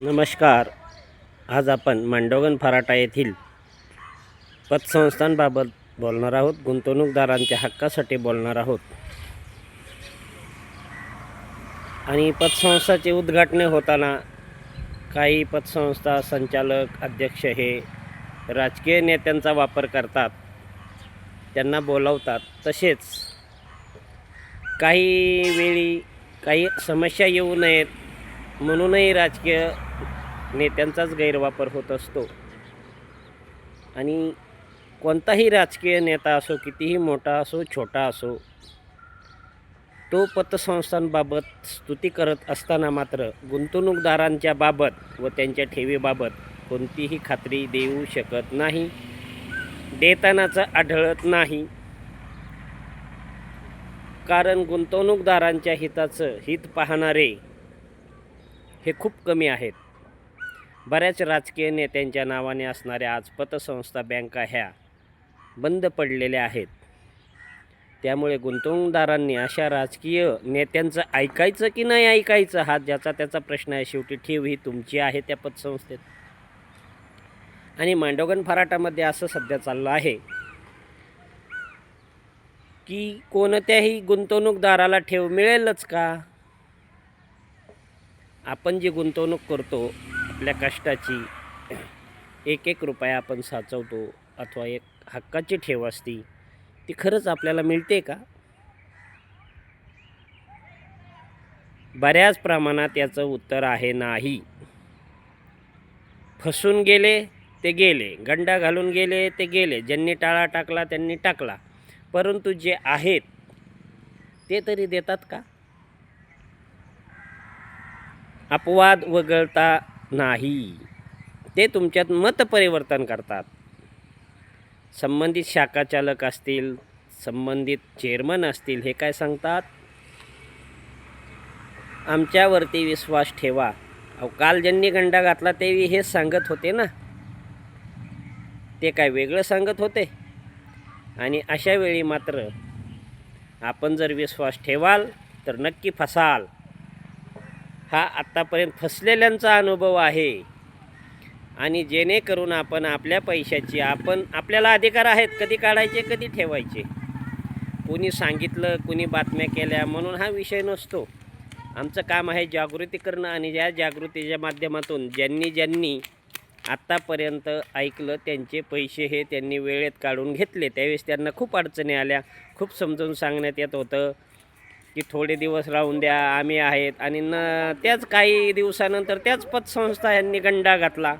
नमस्कार. आज आपण मांडोगण फराटा येथील पतसंस्थांबाबत बोलणार आहोत. गुंतवणूकदारांच्या हक्कासाठी बोलणार आहोत. आणि पतसंस्थाचे उद्घाटन होताना काही पतसंस्था संचालक अध्यक्ष हे राजकीय नेत्यांचा वापर करतात, त्यांना बोलावतात. तसेच काही वेळी काही समस्या येऊ नयेत म्हणूनही राजकीय नेत्यांचाच गैरवापर होत असतो. आणि कोणताही राजकीय नेता असो, कितीही मोठा असो छोटा असो, तो पतसंस्थांबाबत स्तुती करत असताना मात्र गुंतवणूकदारांच्या बाबत व त्यांच्या ठेवीबाबत कोणतीही खात्री देऊ शकत नाही, देतानाच आढळत नाही. कारण गुंतवणूकदारांच्या हित पाहणारे हे खूप कमी आहेत. बऱ्याच राजकीय नेत्यांच्या नावाने असणाऱ्या आज पतसंस्था बँका ह्या बंद पडलेल्या आहेत. त्यामुळे गुंतवणूकदारांनी अशा राजकीय नेत्यांचं ऐकायचं की नाही ऐकायचं हा ज्याचा त्याचा प्रश्न आहे. शेवटी ठेव ही तुमची आहे त्या पतसंस्थेत. आणि मांडोगण फराटामध्ये असं सध्या चाललं आहे की कोणत्याही गुंतवणूकदाराला ठेव मिळेलच का? आपण जी गुंतवणूक करतो आपल्या कष्टाची, एक एक रुपया आपण साचवतो अथवा एक हक्काची ठेव असती, ती खरंच आपल्याला मिळते का? बऱ्याच प्रमाणात याचं उत्तर आहे नाही. फसून गेले ते गेले, गंडा घालून गेले ते गेले, ज्यांनी टाळा टाकला त्यांनी टाकला, परंतु जे आहेत ते तरी देतात का? अपवाद वगळता नाही, ते तुमच्यात मत परिवर्तन करतात. संबंधित शाखाचालक असतील, संबंधित चेअरमन असतील, हे काय सांगतात, आमच्यावरती विश्वास ठेवा. काल ज्यांनी गंडा घातला ते हेच सांगत होते ना, ते काय वेगळं सांगत होते? आणि अशा वेळी मात्र आपण जर विश्वास ठेवाल तर नक्की फसाल. हा आत्तापर्यंत फसलेल्यांचा अनुभव आहे. आणि जेणेकरून आपण आपल्या पैशाची आपल्याला अधिकार आहेत, कधी काढायचे कधी ठेवायचे. कोणी सांगितलं, कोणी बातम्या केल्या म्हणून हा विषय नसतो. आमचं काम आहे जागृती करणं. आणि या जागृतीच्या माध्यमातून ज्यांनी आत्तापर्यंत ऐकलं त्यांचे पैसे हे त्यांनी वेळेत काढून घेतले. त्यावेळेस त्यांना खूप अडचणी आल्या. खूप समजून सांगण्यात येत होतं की थोडे दिवस राहून द्या, आम्ही आहेत. आणि त्याच काही दिवसानंतर त्याच पतसंस्था यांनी गंडा घातला.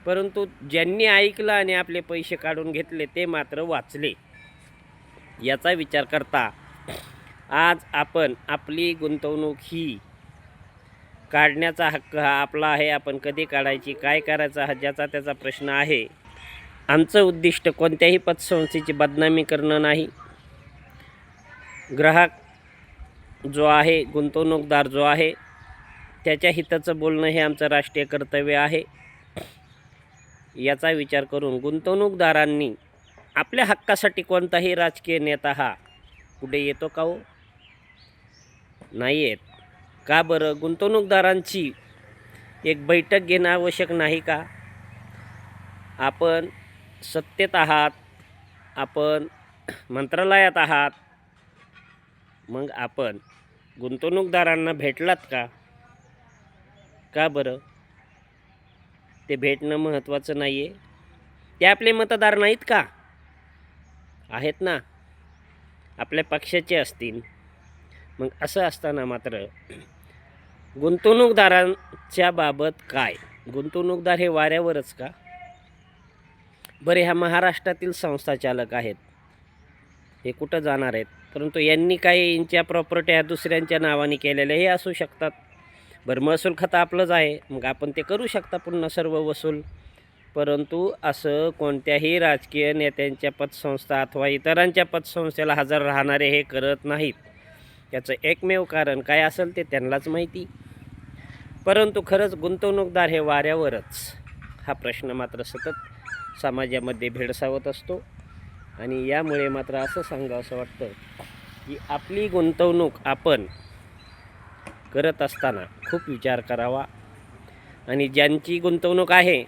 परंतु ज्यांनी ऐकलं आणि आपले पैसे काढून घेतले ते मात्र वाचले. याचा विचार करता आज आपण आपली गुंतवणूक ही काढण्याचा हक्क हा आपला आहे. आपण कधी काढायची, काय करायचं हा ज्याचा त्याचा प्रश्न आहे. आमचं उद्दिष्ट कोणत्याही पतसंस्थेची बदनामी करणं नाही. ग्राहक जो आहे, गुंतवणूकदार जो आहे, त्याच्या हिताचं बोलणं हे आमचं राष्ट्रीय कर्तव्य आहे. याचा विचार करून गुंतवणूकदारांनी आपल्या हक्कासाठी कोणताही राजकीय नेता हा पुढे येतो का हो? नाही येत. का बरं? गुंतवणूकदारांची एक बैठक घेणं आवश्यक नाही का? आपण सत्तेत आहात, आपण मंत्रालयात आहात, मग आपण गुंतवणूकदारांना भेटलात का? का बरं? ते भेटणं महत्त्वाचं नाही आहे? ते आपले मतदार नाहीत का? आहेत ना, आपल्या पक्षाचे असतील. मग असं असताना मात्र गुंतवणूकदारांच्या बाबत काय? गुंतवणूकदार हे वाऱ्यावरच का? बरे, ह्या महाराष्ट्रातील संस्थाचालक आहेत, हे कुठं जाणार आहेत? परंतु यांनी काही यांच्या प्रॉपर्ट्या दुसऱ्यांच्या नावाने केलेल्या हे असू शकतात. बरं, महसूल खातं आपलंच आहे, मग आपण ते करू शकता पुन्हा सर्व वसूल. परंतु असं कोणत्याही राजकीय नेत्यांच्या पतसंस्था अथवा इतरांच्या पतसंस्थेला हजर राहणारे हे करत नाहीत. याचं एकमेव कारण काय असेल ते त्यांनाच माहिती. परंतु खरंच गुंतवणूकदार हे वाऱ्यावरच, हा प्रश्न मात्र सतत समाजामध्ये भेडसावत असतो. आणि यामुळे मात्र असं सांगावं असं वाटतं की आपली गुंतवणूक आपण करत असताना खूप विचार करावा. आणि ज्यांची गुंतवणूक आहे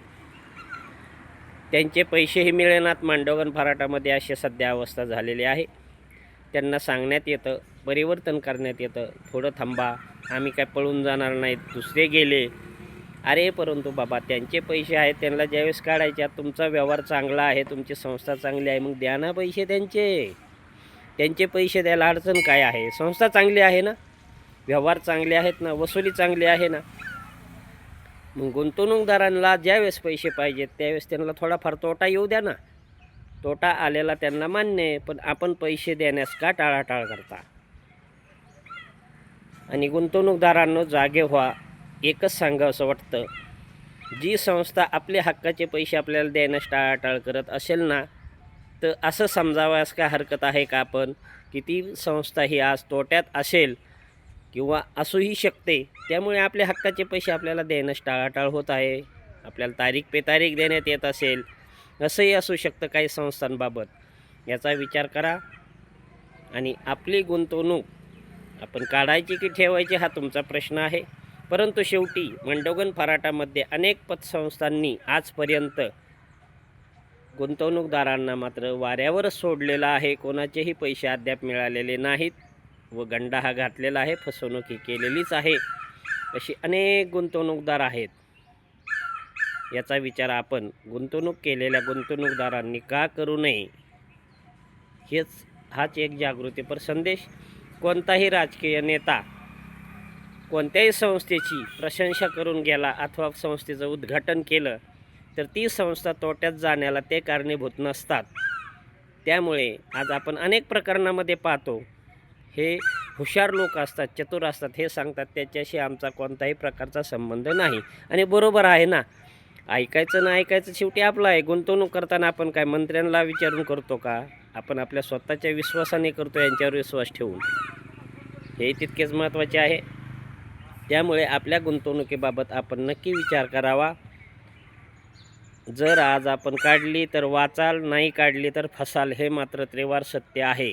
त्यांचे पैसेही मिळेनात. मांडवगण फराटामध्ये अशी सध्या अवस्था झालेली आहे. त्यांना सांगण्यात येतं, परिवर्तन करण्यात येतं, थोडं थांबा, आम्ही काय पळून जाणार नाहीत, दुसरे गेले. अरे परंतु बाबा त्यांचे पैसे आहेत, त्यांना ज्यावेळेस काढायचे, तुमचा व्यवहार चांगला आहे, तुमची संस्था चांगली आहे, मग द्या ना पैसे त्यांचे पैसे द्यायला अडचण काय आहे? संस्था चांगली आहे ना, व्यवहार चांगले आहेत ना, वसुली चांगली आहे ना. मग गुंतवणूकदारांना ज्यावेळेस पैसे पाहिजेत त्यावेळेस त्यांना थोडाफार तोटा येऊ द्या ना. तोटा आलेला त्यांना मान्य आहे, पण आपण पैसे देण्यास का टाळाटाळ करता? आणि गुंतवणूकदारांनो जागे व्हा. एकच सांगावं असं वाटतं, जी संस्था आपले हक्काचे पैसे आपल्याला देण्यास टाळाटाळ करत असेल ना, तर असं समजावयास काय हरकत आहे का आपण, की ती संस्था ही आज तोट्यात असेल किंवा असूही शकते. त्यामुळे आपले हक्काचे पैसे आपल्याला देण्यास टाळाटाळ होत आहे. आपल्याला तारीख पे तारीख देण्यात येत असेल, असंही असू शकतं काही संस्थांबाबत. याचा विचार करा आणि आपली गुंतवणूक आपण काढायची की ठेवायची हा तुमचा प्रश्न आहे. परंतु शेवटी मांडवगण फराटामध्ये अनेक पतसंस्थांनी आजपर्यंत गुंतवणूकदारांना मात्र वाऱ्यावरच सोडलेला आहे. कोणाचेही पैसे अद्याप मिळालेले नाहीत व गंडा हा घातलेला आहे, फसवणूक ही केलेलीच आहे. अशी अनेक गुंतवणूकदार आहेत. याचा विचार आपण गुंतवणूक केलेल्या गुंतवणूकदारांनी का करू नये, हाच एक जागृतीपर संदेश. कोणताही राजकीय नेता कोणत्याही संस्थेची प्रशंसा करून गेला अथवा संस्थेचं उद्घाटन केलं तर ती संस्था तोट्यात जाण्याला ते कारणीभूत नसतात. त्यामुळे आज आपण अनेक प्रकरणामध्ये पाहतो, हे हुशार लोक असतात, चतुर असतात, हे सांगतात त्याच्याशी आमचा कोणताही प्रकारचा संबंध नाही. आणि बरोबर आहे ना, ऐकायचं ना ऐकायचं शेवटी आपलं आहे. गुंतवणूक करताना आपण काय मंत्र्यांना विचारून करतो का? आपण आपल्या स्वतःच्या विश्वासाने करतो, यांच्यावर विश्वास ठेवून. हे तितकेच महत्त्वाचे आहे. त्यामुळे आपल्या गुंतवणुकीबाबत आपण नक्की विचार करावा. जर आज आपण काढली तर वाचाल, नाही काढली तर फसाल, हे मात्र त्रिवार सत्य आहे.